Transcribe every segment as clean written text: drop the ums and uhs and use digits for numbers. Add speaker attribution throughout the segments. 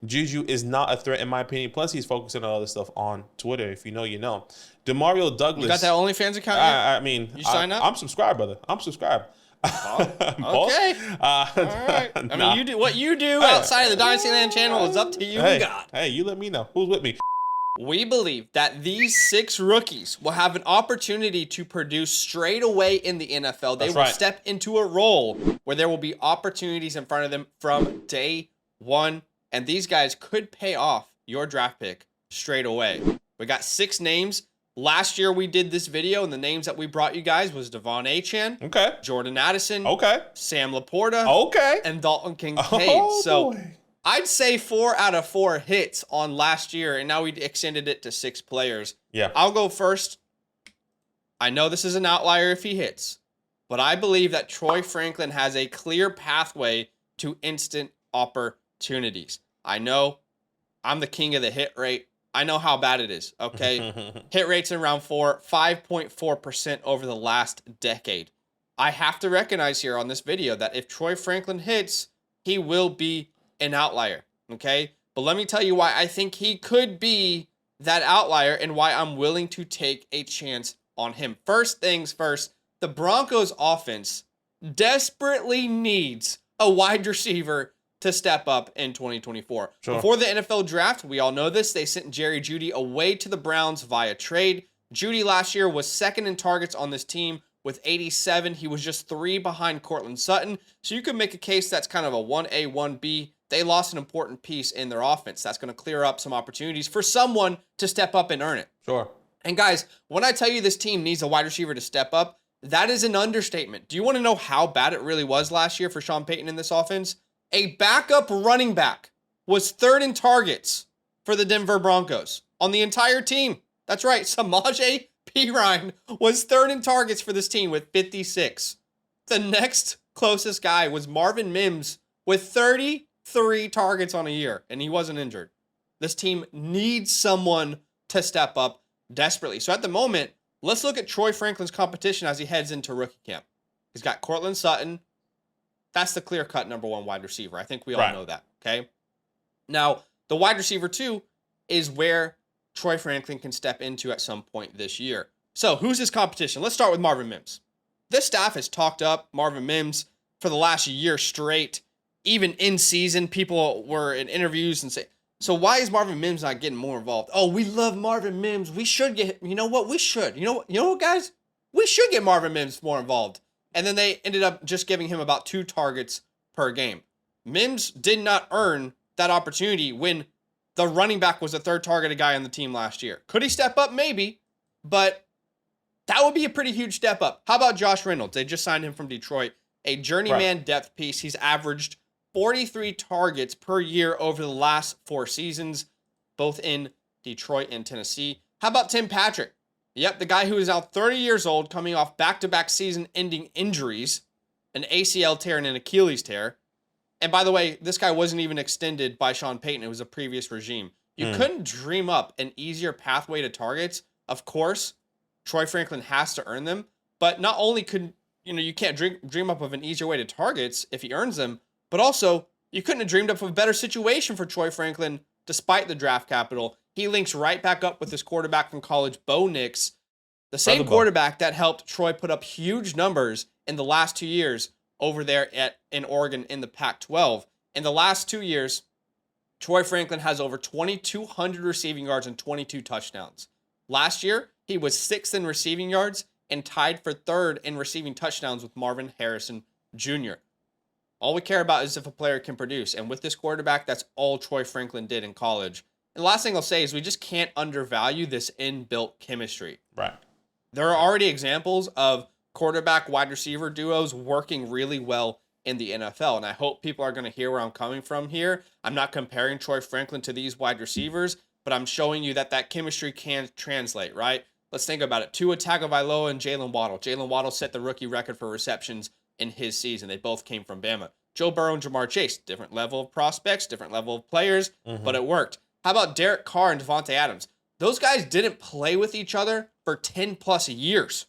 Speaker 1: Juju is not a threat in my opinion. Plus, he's focusing on other stuff on Twitter. If you know, you know. Demario Douglas.
Speaker 2: You got that OnlyFans account yet?
Speaker 1: I mean,
Speaker 2: you sign up?
Speaker 1: I'm subscribed, brother. I'm subscribed.
Speaker 2: Oh, okay. All right. I mean, you do what you do outside of the Dynasty Land channel is up to you and God.
Speaker 1: Hey, you let me know who's with me.
Speaker 2: We believe that these 6 rookies will have an opportunity to produce straight away in the NFL. They will step into a role where there will be opportunities in front of them from day one. And these guys could pay off your draft pick straight away. We got 6 names. Last year we did this video, and the names that we brought you guys was Devon Achane,
Speaker 1: okay,
Speaker 2: Jordan Addison,
Speaker 1: okay,
Speaker 2: Sam Laporta,
Speaker 1: okay,
Speaker 2: and Dalton Kincaid.
Speaker 1: Boy.
Speaker 2: I'd say 4 out of 4 hits on last year, and now we extended it to 6 players.
Speaker 1: Yeah.
Speaker 2: I'll go first. I know this is an outlier if he hits, but I believe that Troy Franklin has a clear pathway to instant opportunities. I know I'm the king of the hit rate. I know how bad it is, okay? Hit rates in round 4, 5.4% over the last decade. I have to recognize here on this video that if Troy Franklin hits, he will be an outlier, okay? But let me tell you why I think he could be that outlier and why I'm willing to take a chance on him. First things first, the Broncos offense desperately needs a wide receiver to step up in 2024.
Speaker 1: Sure.
Speaker 2: Before the NFL draft, we all know this, they sent Jerry Jeudy away to the Browns via trade. Jeudy last year was second in targets on this team with 87. He was just 3 behind Cortland Sutton. So you could make a case that's kind of a 1A, 1B. They lost an important piece in their offense. That's going to clear up some opportunities for someone to step up and earn it.
Speaker 1: Sure.
Speaker 2: And guys, when I tell you this team needs a wide receiver to step up, that is an understatement. Do you want to know how bad it really was last year for Sean Payton in this offense? A backup running back was 3rd in targets for the Denver Broncos on the entire team. That's right. Samaje Perine was 3rd in targets for this team with 56. The next closest guy was Marvin Mims with 33 targets on a year, and he wasn't injured. This team needs someone to step up desperately. So at the moment, let's look at Troy Franklin's competition as he heads into rookie camp. He's got Cortland Sutton. That's the clear-cut number 1 wide receiver. I think we all know that, okay? Now, the wide receiver 2 is where Troy Franklin can step into at some point this year. So, who's his competition? Let's start with Marvin Mims. This staff has talked up Marvin Mims for the last year straight. Even in season, people were in interviews and say, so why is Marvin Mims not getting more involved? Oh, we love Marvin Mims. We should get, you know what? We should. You know what, guys? We should get Marvin Mims more involved. And then they ended up just giving him about 2 targets per game. Mims did not earn that opportunity when the running back was the 3rd targeted guy on the team last year. Could he step up? Maybe. But that would be a pretty huge step up. How about Josh Reynolds? They just signed him from Detroit. A journeyman depth piece. He's averaged 43 targets per year over the last 4 seasons, both in Detroit and Tennessee. How about Tim Patrick? Yep, the guy who is now 30 years old, coming off back-to-back season-ending injuries, an ACL tear and an Achilles tear. And by the way, this guy wasn't even extended by Sean Payton. It was a previous regime. You couldn't dream up an easier pathway to targets. Of course, Troy Franklin has to earn them. But not only could, you can't dream up of an easier way to targets if he earns them, but also you couldn't have dreamed up of a better situation for Troy Franklin despite the draft capital. He links right back up with his quarterback from college, Bo Nix, the same quarterback that helped Troy put up huge numbers in the last 2 years over there in Oregon in the Pac-12. In the last 2 years, Troy Franklin has over 2,200 receiving yards and 22 touchdowns. Last year, he was 6th in receiving yards and tied for 3rd in receiving touchdowns with Marvin Harrison Jr. All we care about is if a player can produce. And with this quarterback, that's all Troy Franklin did in college. And the last thing I'll say is we just can't undervalue this inbuilt chemistry.
Speaker 1: Right.
Speaker 2: There are already examples of quarterback-wide receiver duos working really well in the NFL. And I hope people are going to hear where I'm coming from here. I'm not comparing Troy Franklin to these wide receivers, but I'm showing you that chemistry can translate, right? Let's think about it. Tua Tagovailoa and Jalen Waddle. Jalen Waddle set the rookie record for receptions in his season. They both came from Bama. Joe Burrow and Jamar Chase, different level of prospects, different level of players, but it worked. How about Derek Carr and Devontae Adams? Those guys didn't play with each other for 10 plus years.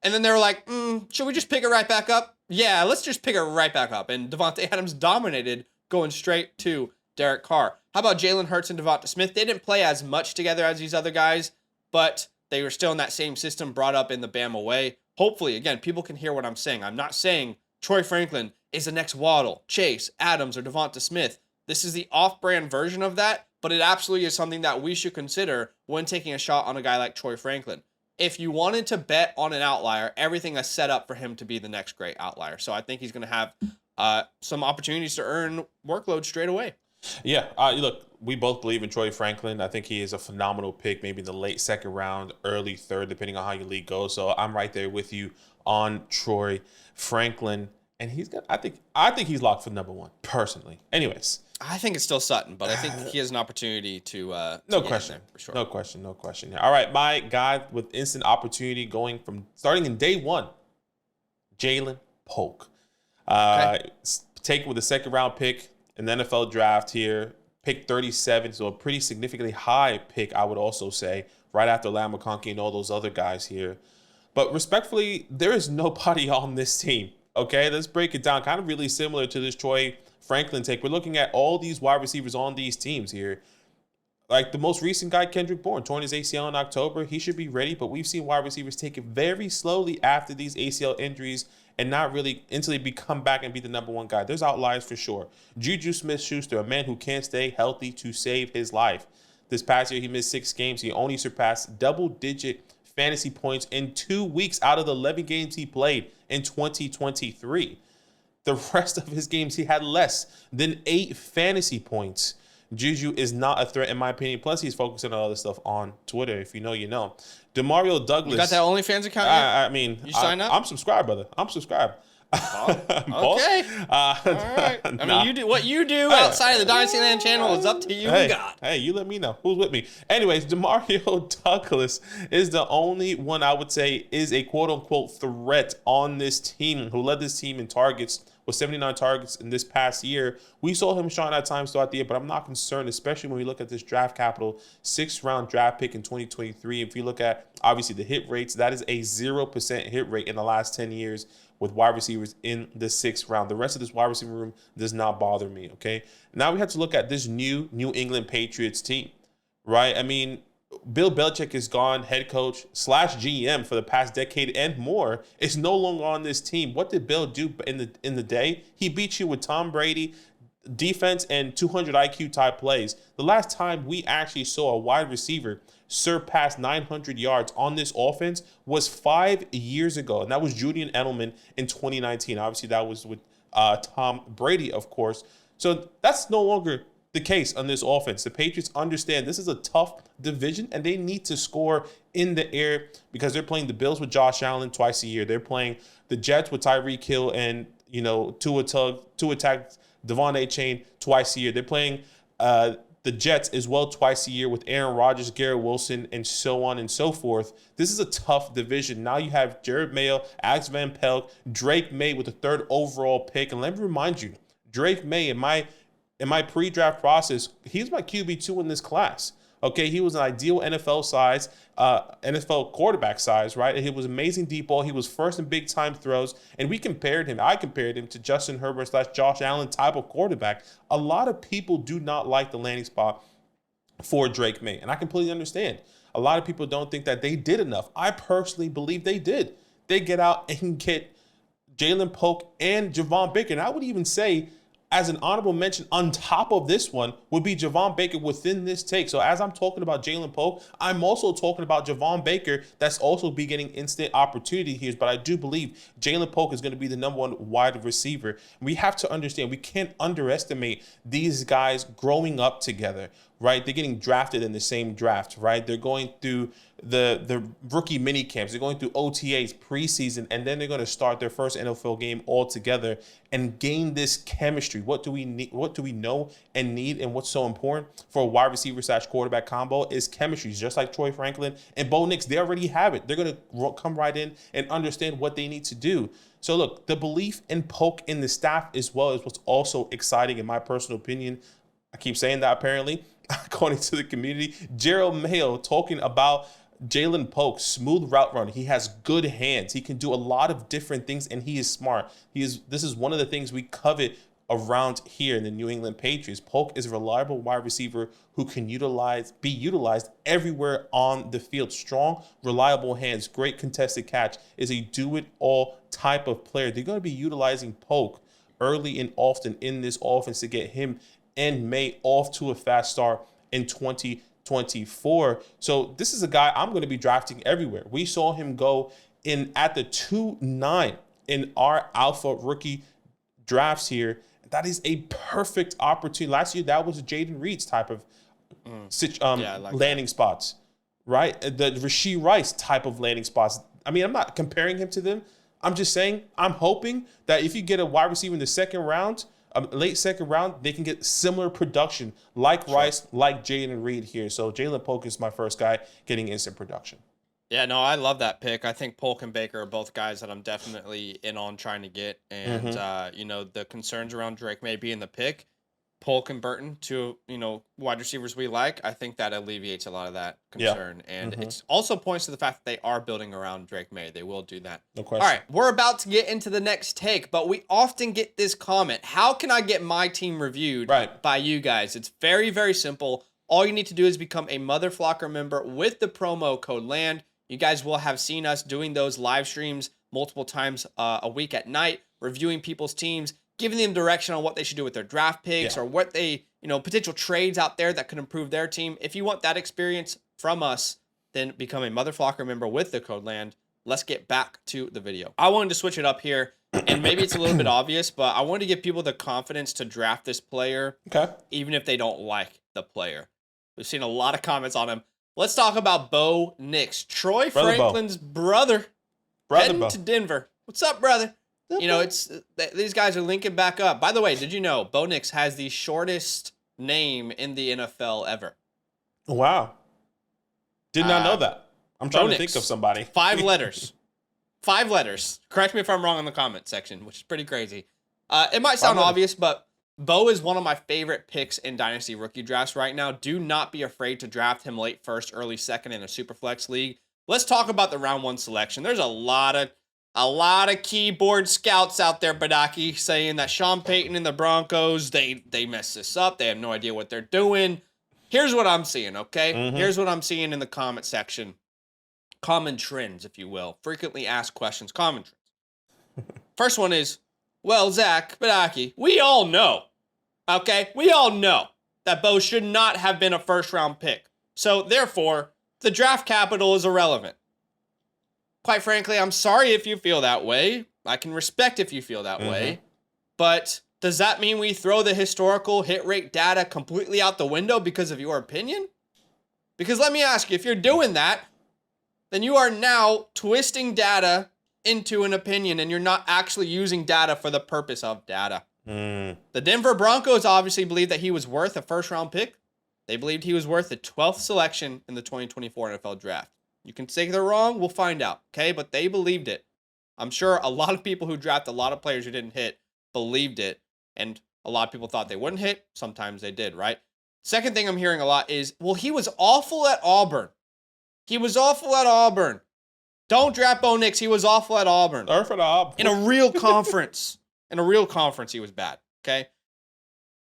Speaker 2: And then they were like, should we just pick it right back up? Yeah, let's just pick it right back up. And Devontae Adams dominated going straight to Derek Carr. How about Jalen Hurts and Devonta Smith? They didn't play as much together as these other guys, but they were still in that same system brought up in the Bama way. Hopefully, again, people can hear what I'm saying. I'm not saying Troy Franklin is the next Waddle, Chase, Adams, or Devonta Smith. This is the off-brand version of that, but it absolutely is something that we should consider when taking a shot on a guy like Troy Franklin. If you wanted to bet on an outlier, everything is set up for him to be the next great outlier. So I think he's going to have some opportunities to earn workload straight away.
Speaker 1: Yeah, look, we both believe in Troy Franklin. I think he is a phenomenal pick, maybe in the late second round, early third, depending on how your league goes. So I'm right there with you on Troy Franklin, and he's got. I think he's locked for number one personally. Anyways,
Speaker 2: I think it's still Sutton, but I think he has an opportunity to
Speaker 1: no question,
Speaker 2: for sure.
Speaker 1: No question. Yeah. All right, my guy with instant opportunity going from starting in day one, Jalen Polk. Take with a second round pick in the NFL draft here, pick 37, so a pretty significantly high pick, I would also say, right after Lamb McConkey and all those other guys here. But respectfully, there is nobody on this team, okay? Let's break it down. Kind of really similar to this Troy Franklin take. We're looking at all these wide receivers on these teams here. Like the most recent guy, Kendrick Bourne, torn his ACL in October. He should be ready, but we've seen wide receivers take it very slowly after these ACL injuries and not really until they come back and be the number one guy. There's outliers for sure. Juju Smith-Schuster, a man who can't stay healthy to save his life. This past year, he missed 6 games. He only surpassed double-digit fantasy points in 2 weeks out of the 11 games he played in 2023. The rest of his games, he had less than 8 fantasy points. Juju is not a threat, in my opinion. Plus, he's focusing on other stuff on Twitter. If you know, you know. Demario Douglas.
Speaker 2: You got that OnlyFans account yet?
Speaker 1: I mean,
Speaker 2: you sign up?
Speaker 1: I'm subscribed, brother. I'm subscribed.
Speaker 2: Oh, okay. All right. I mean, you do what you do outside of the Dynasty Land channel is up to you, God.
Speaker 1: Hey, you let me know who's with me. Anyways, Demario Douglas is the only one I would say is a quote-unquote threat on this team, who led this team in targets with 79 targets in this past year. We saw him shine at times throughout the year, but I'm not concerned, especially when we look at this draft capital, 6th-round draft pick in 2023. If you look at, obviously, the hit rates, that is a 0% hit rate in the last 10 years with wide receivers in the 6th round. The rest of this wide receiver room does not bother me, okay? Now we have to look at this new New England Patriots team, right? I mean, Bill Belichick is gone, head coach / GM for the past decade and more, is no longer on this team. What did Bill do in the day? He beat you with Tom Brady, defense, and 200 IQ type plays. The last time we actually saw a wide receiver surpass 900 yards on this offense was 5 years ago, and that was Julian Edelman in 2019. Obviously, that was with Tom Brady, of course. So that's no longer the case on this offense. The Patriots understand this is a tough division, and they need to score in the air because they're playing the Bills with Josh Allen twice a year. They're playing the Jets with Tyreek Hill and, Tua attack Devon A-Chain twice a year. They're playing the Jets as well twice a year with Aaron Rodgers, Garrett Wilson, and so on and so forth. This is a tough division. Now you have Jared Mayo, Alex Van Pelt, Drake May with the 3rd overall pick. And let me remind you, Drake May, in my pre-draft process, he's my QB2 in this class. Okay, he was an ideal NFL size, NFL quarterback size, right? And he was amazing deep ball. He was first in big time throws, and I compared him to Justin Herbert / Josh Allen type of quarterback. A lot of people do not like the landing spot for Drake May, and I completely understand. A lot of people don't think that they did enough. I personally believe they did. They get out and get Jalen Polk and Javon Baker, and I would even say, as an honorable mention on top of this one would be Javon Baker within this take. So as I'm talking about Jalen Polk, I'm also talking about Javon Baker that's also be getting instant opportunity here. But I do believe Jalen Polk is going to be the number one wide receiver. We have to understand, we can't underestimate these guys growing up together, right? They're getting drafted in the same draft, right? They're going through the rookie mini camps. They're going through OTAs, preseason, and then they're going to start their first NFL game all together and gain this chemistry. What do we need? What do we know and need? And what's so important for a wide receiver / quarterback combo is chemistry. Just like Troy Franklin and Bo Nix, they already have it. They're going to come right in and understand what they need to do. So look, the belief in Polk in the staff as well is what's also exciting in my personal opinion. I keep saying that apparently, according to the community. Gerald Mayo talking about Jalen Polk, smooth route runner. He has good hands. He can do a lot of different things, and he is smart. This is one of the things we covet around here in the New England Patriots. Polk is a reliable wide receiver who can be utilized everywhere on the field. Strong, reliable hands, great contested catch, is a do-it-all type of player. They're going to be utilizing Polk early and often in this offense to get him and May off to a fast start in 2024. So this is a guy I'm going to be drafting everywhere. We saw him go in at the 2-9 in our alpha rookie drafts here. That is a perfect opportunity. Last year, that was Jaden Reed's type of landing spots, right? The Rashee Rice type of landing spots. I mean, I'm not comparing him to them. I'm just saying, I'm hoping that if you get a wide receiver in the second round, late second round, they can get similar production like Rice, like Jaden Reed here. So Jalen Polk is my first guy getting instant production.
Speaker 2: Yeah, no, I love that pick. I think Polk and Baker are both guys that I'm definitely in on trying to get. And, the concerns around Drake May being the pick, Polk and Burton, two, wide receivers we like, I think that alleviates a lot of that concern. Yeah. And it also points to the fact that they are building around Drake May. They will do that.
Speaker 1: No question.
Speaker 2: All right, we're about to get into the next take, but we often get this comment: how can I get my team reviewed by you guys? It's very, very simple. All you need to do is become a Mother Flocker member with the promo code LAND. You guys will have seen us doing those live streams multiple times a week at night, reviewing people's teams, giving them direction on what they should do with their draft picks or what they, potential trades out there that could improve their team. If you want that experience from us, then become a Mother Flocker member with the code LAND. Let's get back to the video. I wanted to switch it up here, and maybe it's a little bit obvious, but I wanted to give people the confidence to draft this player, even if they don't like the player. We've seen a lot of comments on him. Let's talk about Bo Nix, Troy Franklin's brother heading to Denver. What's up, brother? These guys are linking back up. By the way, did you know Bo Nix has the shortest name in the NFL ever?
Speaker 1: Wow. Did not know that. I'm trying to think of somebody.
Speaker 2: 5 letters. 5 letters. Correct me if I'm wrong in the comment section, which is pretty crazy. It might sound obvious, but Bo is one of my favorite picks in Dynasty rookie drafts right now. Do not be afraid to draft him late first, early second in a Superflex league. Let's talk about the round 1 selection. There's a lot of keyboard scouts out there, Badaki, saying that Sean Payton and the Broncos, they messed this up. They have no idea what they're doing. Here's what I'm seeing, okay? Here's what I'm seeing in the comment section. Common trends, if you will. Frequently asked questions, common trends. First one is, well, Zach, Badaki, we all know, okay? We all know that Bo should not have been a first-round pick. So, therefore, the draft capital is irrelevant. Quite frankly, I'm sorry if you feel that way. I can respect if you feel that way. But does that mean we throw the historical hit rate data completely out the window because of your opinion? Because let me ask you, if you're doing that, then you are now twisting data into an opinion, and you're not actually using data for the purpose of data. The Denver Broncos obviously believed that he was worth a first-round pick. They believed he was worth the 12th selection in the 2024 NFL Draft. You can say they're wrong, we'll find out, okay? But they believed it. I'm sure a lot of people who drafted a lot of players who didn't hit believed it, and a lot of people thought they wouldn't hit. Sometimes they did, right? Second thing I'm hearing a lot is, well, he was awful at Auburn. He was awful at Auburn. Don't draft Bo Nix. He was awful at Auburn. In a real conference. In a real conference, he was bad, okay?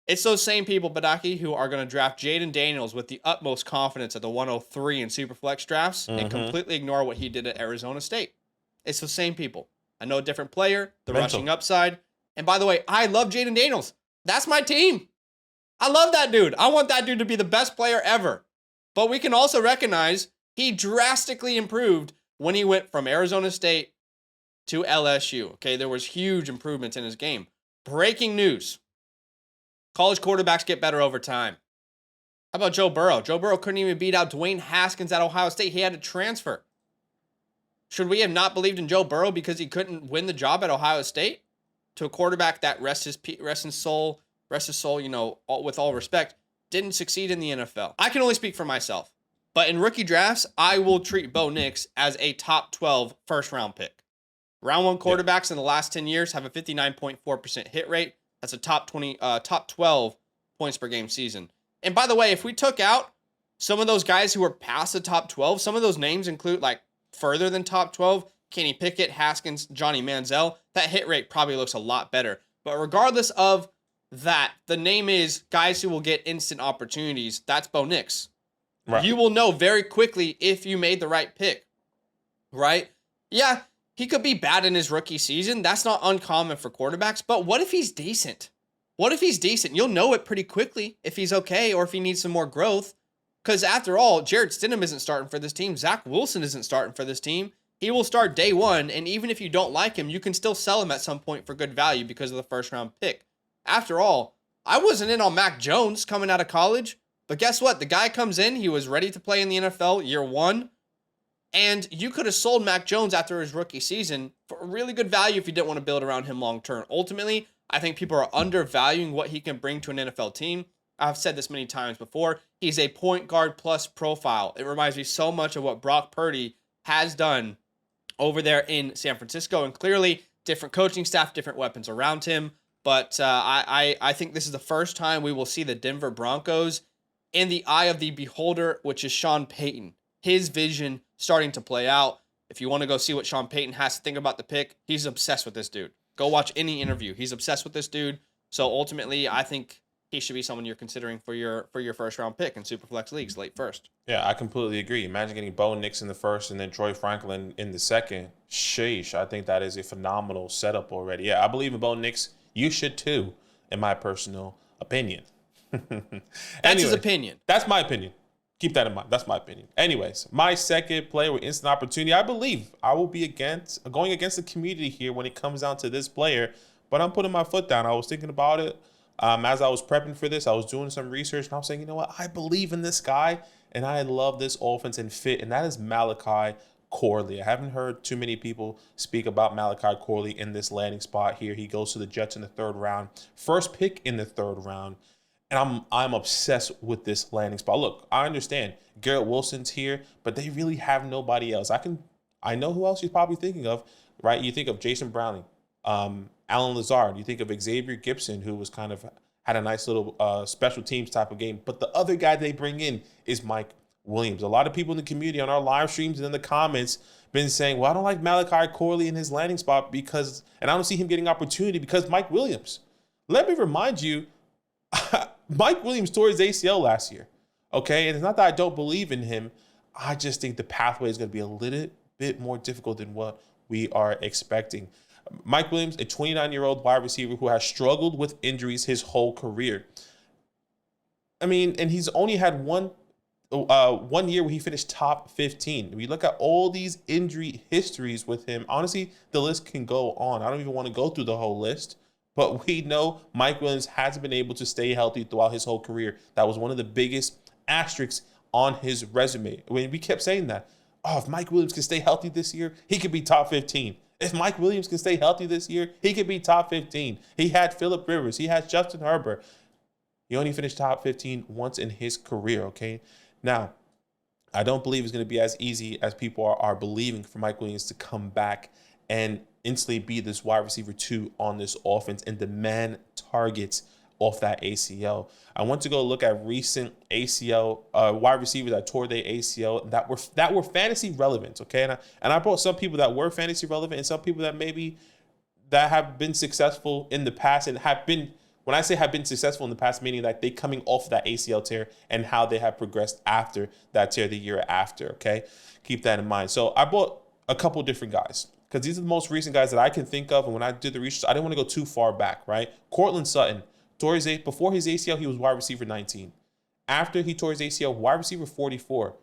Speaker 2: It's those same people, Badaki, who are going to draft Jaden Daniels with the utmost confidence at the 103 in Superflex drafts and completely ignore what he did at Arizona State. It's the same people. I know a different player, the rushing upside. And by the way, I love Jaden Daniels. That's my team. I love that dude. I want that dude to be the best player ever. But we can also recognize he drastically improved when he went from Arizona State to LSU. Okay, there was huge improvements in his game. Breaking news. College quarterbacks get better over time. How about Joe Burrow? Joe Burrow couldn't even beat out Dwayne Haskins at Ohio State. He had to transfer. Should we have not believed in Joe Burrow because he couldn't win the job at Ohio State? To a quarterback that rests his soul, with all respect, didn't succeed in the NFL. I can only speak for myself. But in rookie drafts, I will treat Bo Nix as a top 12 first-round pick. Round 1 quarterbacks in the last 10 years have a 59.4% hit rate. That's a top 12 points per game season. And by the way, if we took out some of those guys who were past the top 12, some of those names include further than top 12, Kenny Pickett, Haskins, Johnny Manziel, that hit rate probably looks a lot better. But regardless of that the name is guys who will get instant opportunities. That's Bo Nix.
Speaker 1: Right.
Speaker 2: You will know very quickly if you made the right pick, right? Yeah, he could be bad in his rookie season. That's not uncommon for quarterbacks. But what if he's decent? What if he's decent? You'll know it pretty quickly if he's okay or if he needs some more growth. Because after all, Jared Stidham isn't starting for this team. Zach Wilson isn't starting for this team. He will start day one, and even if you don't like him, you can still sell him at some point for good value because of the first-round pick. After all, I wasn't in on Mac Jones coming out of college, but guess what? The guy comes in, he was ready to play in the NFL year one, and you could have sold Mac Jones after his rookie season for a really good value if you didn't want to build around him long-term. Ultimately, I think people are undervaluing what he can bring to an NFL team. I've said this many times before. He's a point guard plus profile. It reminds me so much of what Brock Purdy has done over there in San Francisco, and clearly different coaching staff, different weapons around him. But I think this is the first time we will see the Denver Broncos in the eye of the beholder, which is Sean Payton. His vision starting to play out. If you want to go see what Sean Payton has to think about the pick, he's obsessed with this dude. Go watch any interview. He's obsessed with this dude. So ultimately, I think he should be someone you're considering for your first round pick in Superflex leagues, late first.
Speaker 1: Yeah, I completely agree. Imagine getting Bo Nix in the first and then Troy Franklin in the second. Sheesh, I think that is a phenomenal setup already. Yeah, I believe in Bo Nix. You should too, in my personal opinion.
Speaker 2: That's his opinion.
Speaker 1: That's my opinion. Keep that in mind. That's my opinion. Anyways, my second player with instant opportunity, I believe I will be going against the community here when it comes down to this player, but I'm putting my foot down. I was thinking about it. As I was prepping for this, I was doing some research, and I was saying, you know what? I believe in this guy, and I love this offense and fit, and that is Malachi Corley. I haven't heard too many people speak about Malachi Corley in this landing spot here. He goes to the Jets in the third round, first pick in the third round, and I'm obsessed with this landing spot. Look, I understand Garrett Wilson's here, but they really have nobody else. I know who else you're probably thinking of, right? You think of Jason Browning, Alan Lazard. You think of Xavier Gibson, who was kind of had a nice little special teams type of game. But the other guy they bring in is Mike Williams. A lot of people in the community on our live streams and in the comments been saying, well, I don't like Malachi Corley in his landing spot because, and I don't see him getting opportunity because Mike Williams. Let me remind you, Mike Williams tore his ACL last year. Okay, and it's not that I don't believe in him. I just think the pathway is going to be a little bit more difficult than what we are expecting. Mike Williams, a 29-year-old wide receiver who has struggled with injuries his whole career. I mean, and he's only had one year where he finished top 15. If you look at all these injury histories with him, honestly, the list can go on. I don't even want to go through the whole list, but we know Mike Williams hasn't been able to stay healthy throughout his whole career. That was one of the biggest asterisks on his resume. When we kept saying that, oh, if Mike Williams can stay healthy this year, he could be top 15. If Mike Williams can stay healthy this year, he could be top 15. He had Phillip Rivers. He had Justin Herbert. He only finished top 15 once in his career, okay? Now, I don't believe it's going to be as easy as people are believing for Mike Williams to come back and instantly be this wide receiver 2 on this offense and demand targets off that ACL. I want to go look at recent ACL wide receivers that tore their ACL that were fantasy relevant, okay? And I brought some people that were fantasy relevant and some people that maybe that have been successful in the past and have been, when I say have been successful in the past, meaning that they coming off that ACL tear and how they have progressed after that tear the year after, okay? Keep that in mind. So I brought a couple different guys because these are the most recent guys that I can think of. And when I did the research, I didn't want to go too far back, right? Cortland Sutton. Before his ACL, he was wide receiver 19. After he tore his ACL, wide receiver 44,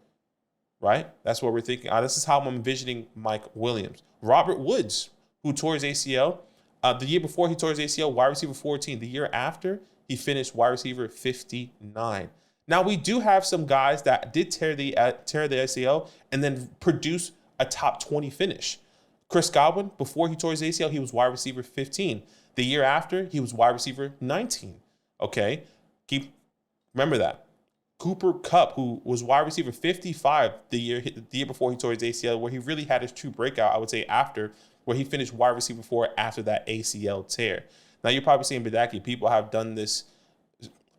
Speaker 1: right? That's what we're thinking. This is how I'm envisioning Mike Williams. Robert Woods, who tore his ACL, the year before he tore his ACL, wide receiver 14. The year after, he finished wide receiver 59. Now, we do have some guys that did tear the ACL and then produce a top 20 finish. Chris Godwin, before he tore his ACL, he was wide receiver 15. The year after, he was wide receiver 19. Okay, remember that. Cooper Kupp, who was wide receiver 55 the year before he tore his ACL, where he really had his true breakout, I would say after, where he finished wide receiver 4 after that ACL tear. Now you're probably saying, Badaki, people have done this,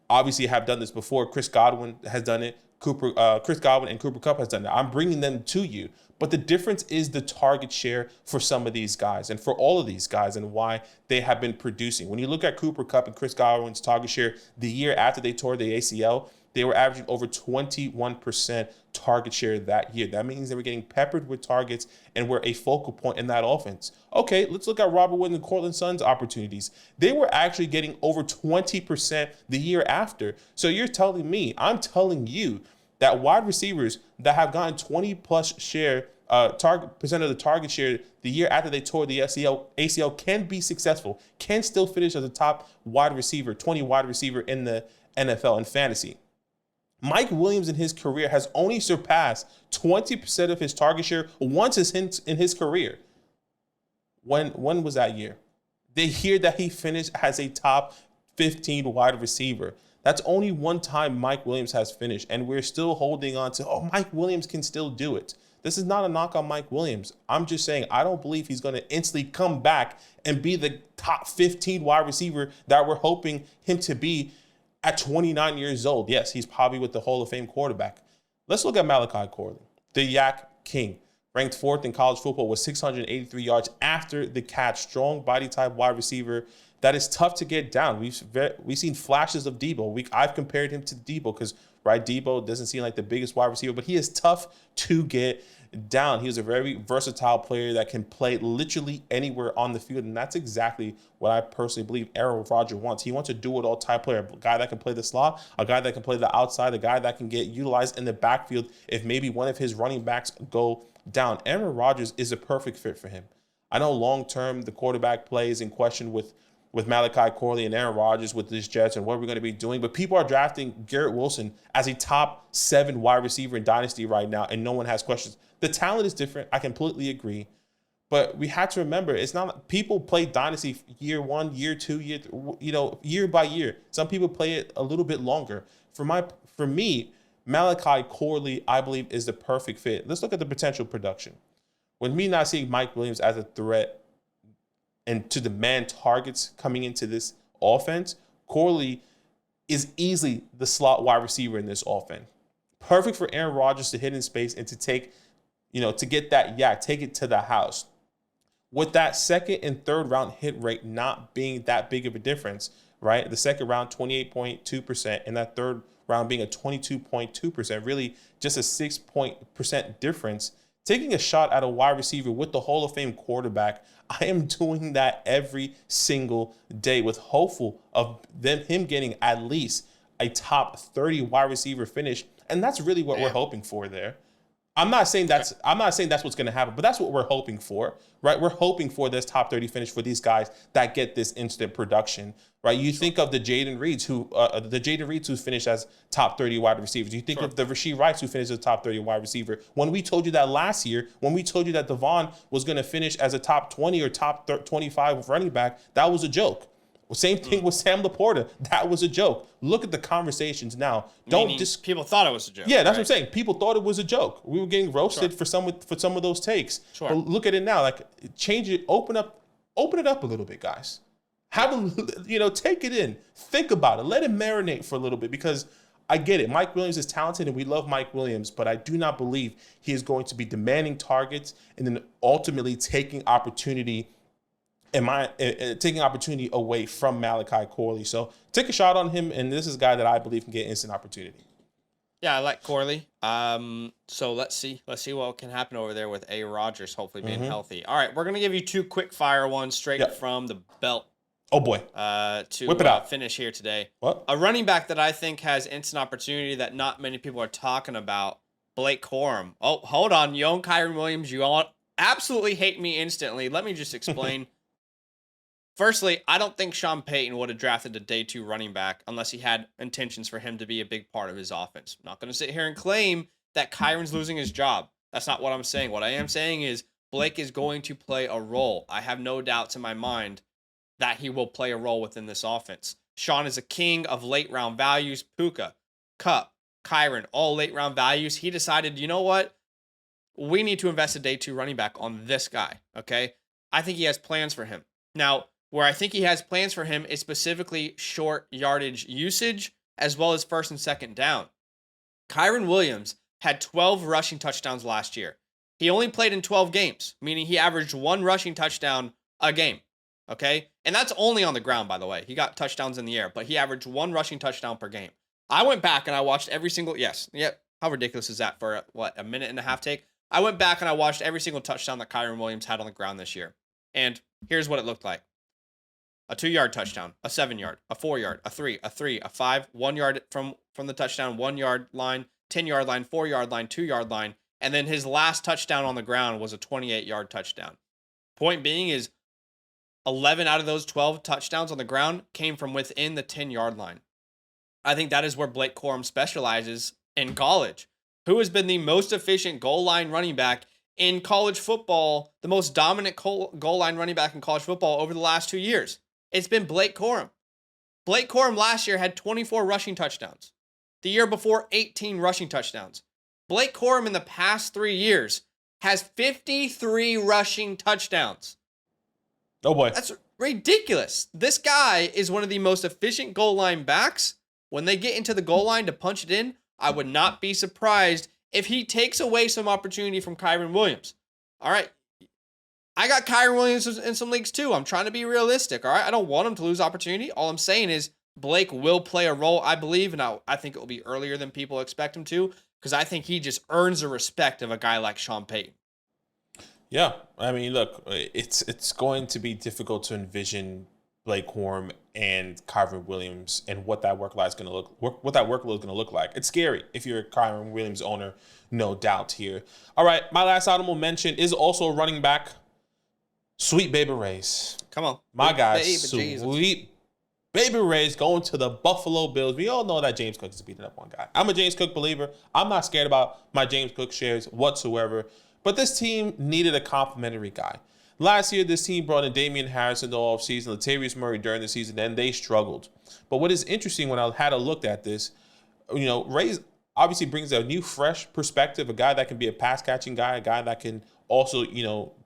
Speaker 1: obviously have done this before. Chris Godwin has done it. Chris Godwin and Cooper Kupp has done that. I'm bringing them to you. But the difference is the target share for some of these guys and for all of these guys and why they have been producing. When you look at Cooper Kupp and Chris Godwin's target share the year after they tore the ACL, they were averaging over 21% target share that year. That means they were getting peppered with targets and were a focal point in that offense. Okay, let's look at Robert Woods and Cortland Sutton's opportunities. They were actually getting over 20% the year after. So you're telling me, I'm telling you, that wide receivers that have gotten 20 plus share percent of the target share the year after they tore the ACL can be successful, can still finish as a top wide receiver, 20 wide receiver in the NFL in fantasy. Mike Williams in his career has only surpassed 20% of his target share once in his career. When was that year? The year that he finished as a top 15 wide receiver. That's only one time Mike Williams has finished, and we're still holding on to, oh, Mike Williams can still do it. This is not a knock on Mike Williams. I'm just saying I don't believe he's going to instantly come back and be the top 15 wide receiver that we're hoping him to be at 29 years old. Yes, he's probably with the Hall of Fame quarterback. Let's look at Malachi Corley, the Yak King, ranked fourth in college football with 683 yards after the catch. Strong body type wide receiver that is tough to get down. We've seen flashes of Debo. I've compared him to Debo because, right, Debo doesn't seem like the biggest wide receiver, but he is tough to get down. He was a very versatile player that can play literally anywhere on the field, and that's exactly what I personally believe Aaron Rodgers wants. He wants a do-it-all type player, a guy that can play the slot, a guy that can play the outside, a guy that can get utilized in the backfield if maybe one of his running backs go down. Aaron Rodgers is a perfect fit for him. I know long-term the quarterback play is in question with Malachi Corley and Aaron Rodgers with this Jets and what we're going to be doing. But people are drafting Garrett Wilson as a top 7 wide receiver in Dynasty right now, and no one has questions. The talent is different. I completely agree. But we have to remember, it's not people play Dynasty year 1, year 2, year by year. Some people play it a little bit longer. For me, Malachi Corley, I believe, is the perfect fit. Let's look at the potential production. With me not seeing Mike Williams as a threat and to demand targets coming into this offense, Corley is easily the slot wide receiver in this offense. Perfect for Aaron Rodgers to hit in space and to take, to get that yak, take it to the house. With that second and third round hit rate not being that big of a difference, right? The second round, 28.2%, and that third round being a 22.2%, really just a 6% difference. Taking a shot at a wide receiver with the Hall of Fame quarterback, I am doing that every single day with hopeful of him getting at least a top 30 wide receiver finish. And that's really what we're hoping for there. I'm not saying that's what's going to happen, but that's what we're hoping for, right? We're hoping for this top 30 finish for these guys that get this instant production, right? You think of the Jaden Reeds who finished as top 30 wide receivers. You think of the Rashee Rice who finished as a top 30 wide receiver. When we told you that last year, when we told you that Devon was going to finish as a top 20 or top 25 running back, that was a joke. Same thing with Sam Laporta. That was a joke. Look at the conversations now.
Speaker 2: People thought it was a joke.
Speaker 1: Yeah, that's what I'm saying. People thought it was a joke. We were getting roasted for some of those takes.
Speaker 2: Sure.
Speaker 1: But look at it now. Like, change it. Open it up a little bit, guys. Take it in. Think about it. Let it marinate for a little bit, because I get it. Mike Williams is talented and we love Mike Williams, but I do not believe he is going to be demanding targets and then ultimately taking opportunity away from Malachi Corley. So take a shot on him, and this is a guy that I believe can get instant opportunity.
Speaker 2: Yeah, I like Corley. So let's see what can happen over there with A. Rodgers hopefully being healthy. All right, we're gonna give you 2 quick fire ones straight from the belt.
Speaker 1: Oh boy.
Speaker 2: To
Speaker 1: whip it out.
Speaker 2: Finish here today.
Speaker 1: What?
Speaker 2: A running back that I think has instant opportunity that not many people are talking about, Blake Corum. Oh, hold on. You own Kyren Williams. You all absolutely hate me instantly. Let me just explain. Firstly, I don't think Sean Payton would have drafted a day 2 running back unless he had intentions for him to be a big part of his offense. I'm not going to sit here and claim that Kyron's losing his job. That's not what I'm saying. What I am saying is Blake is going to play a role. I have no doubts in my mind that he will play a role within this offense. Sean is a king of late round values. Puka, Kupp, Kyren, all late round values. He decided, you know what? We need to invest a day 2 running back on this guy, okay? I think he has plans for him. Now, where I think he has plans for him is specifically short yardage usage as well as first and second down. Kyren Williams had 12 rushing touchdowns last year. He only played in 12 games, meaning he averaged 1 rushing touchdown a game. Okay? And that's only on the ground, by the way. He got touchdowns in the air, but he averaged 1 rushing touchdown per game. I went back and I watched every single, how ridiculous is that for a minute and a half take? I went back and I watched every single touchdown that Kyren Williams had on the ground this year. And here's what it looked like. A 2-yard touchdown, a 7-yard, a 4-yard, a 3, a 5, 1 yard from the touchdown, 1 yard line, 10-yard line, 4-yard line, 2-yard line. And then his last touchdown on the ground was a 28-yard touchdown. Point being is 11 out of those 12 touchdowns on the ground came from within the 10-yard line. I think that is where Blake Corum specializes in college. Who has been the most efficient goal line running back in college football, the most dominant goal line running back in college football over the last 2 years? It's been Blake Corum. Blake Corum last year had 24 rushing touchdowns. The year before, 18 rushing touchdowns. Blake Corum in the past 3 years has 53 rushing touchdowns.
Speaker 1: Oh boy.
Speaker 2: That's ridiculous. This guy is one of the most efficient goal line backs. When they get into the goal line to punch it in, I would not be surprised if he takes away some opportunity from Kyren Williams. All right. I got Kyren Williams in some leagues too. I'm trying to be realistic. All right. I don't want him to lose opportunity. All I'm saying is Blake will play a role, I believe, and I think it will be earlier than people expect him to, because I think he just earns the respect of a guy like Sean Payton.
Speaker 1: Yeah, I mean, look, it's going to be difficult to envision Blake Corum and Kyren Williams and what that workload is going to look like. It's scary if you're a Kyren Williams owner, no doubt here. All right, my last honorable mention is also a running back, Sweet Baby Rays.
Speaker 2: Come on,
Speaker 1: my guy, Sweet Baby Rays going to the Buffalo Bills. We all know that James Cook is beating up one guy. I'm a James Cook believer. I'm not scared about my James Cook shares whatsoever. But this team needed a complimentary guy. Last year, this team brought in Damian Harris in the offseason, Latavius Murray during the season, and they struggled. But what is interesting when I had a look at this, Rays obviously brings a new, fresh perspective, a guy that can be a pass-catching guy, a guy that can also,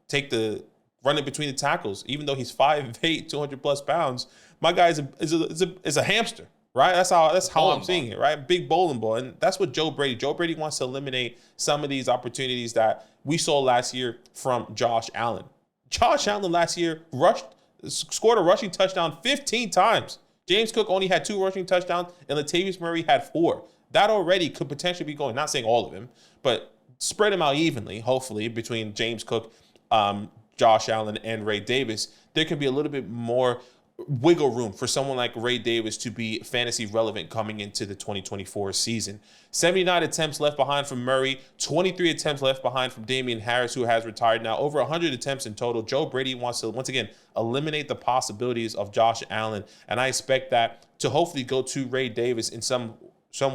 Speaker 1: take the run it between the tackles. Even though he's 5'8", 200-plus pounds, my guy is a hamster. Right, that's how I'm seeing it. Right, big bowling ball, and that's what Joe Brady wants to eliminate some of these opportunities that we saw last year from Josh Allen. Josh Allen last year scored a rushing touchdown 15 times. James Cook only had 2 rushing touchdowns, and Latavius Murray had 4. That already could potentially be going. Not saying all of them, but spread them out evenly. Hopefully, between James Cook, Josh Allen, and Ray Davis, there could be a little bit more wiggle room for someone like Ray Davis to be fantasy relevant coming into the 2024 season. 79 attempts left behind from Murray, 23 attempts left behind from Damian Harris, who has retired now, over 100 attempts in total. Joe Brady wants to, once again, eliminate the possibilities of Josh Allen, and I expect that to hopefully go to Ray Davis in some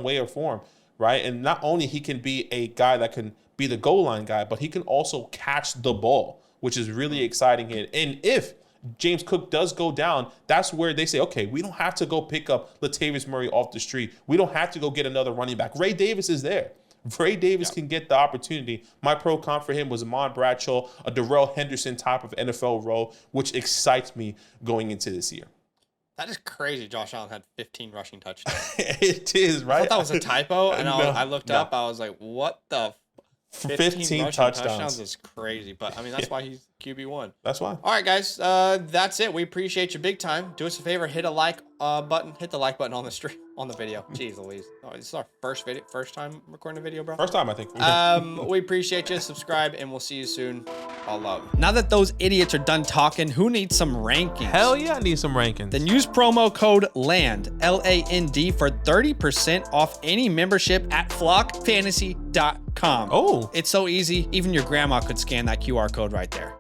Speaker 1: way or form, right? And not only he can be a guy that can be the goal line guy, but he can also catch the ball, which is really exciting here. And if James Cook does go down, that's where they say, okay, we don't have to go pick up Latavius Murray off the street. We don't have to go get another running back. Ray Davis is there. Ray Davis can get the opportunity. My pro comp for him was Amon Bradshaw, a Darrell Henderson type of NFL role, which excites me going into this year.
Speaker 2: That is crazy. Josh Allen had 15 rushing touchdowns.
Speaker 1: It is, right?
Speaker 2: I thought that was a typo, and I looked up. I was like, what the
Speaker 1: 15 touchdowns
Speaker 2: is crazy, but I mean that's why he's QB1.
Speaker 1: That's why.
Speaker 2: All right, guys, that's it. We appreciate you big time. Do us a favor, hit a like button. Hit the like button on the stream on the video. Jeez Louise, this is our first time recording a video, bro.
Speaker 1: First time, I think.
Speaker 2: We appreciate you. Subscribe, and we'll see you soon. All love. Now that those idiots are done talking, who needs some rankings?
Speaker 1: Hell yeah, I need some rankings.
Speaker 2: Then use promo code LAND LAND for 30% off any membership at flockfantasy.com.
Speaker 1: Oh,
Speaker 2: it's so easy. Even your grandma could scan that QR code right there.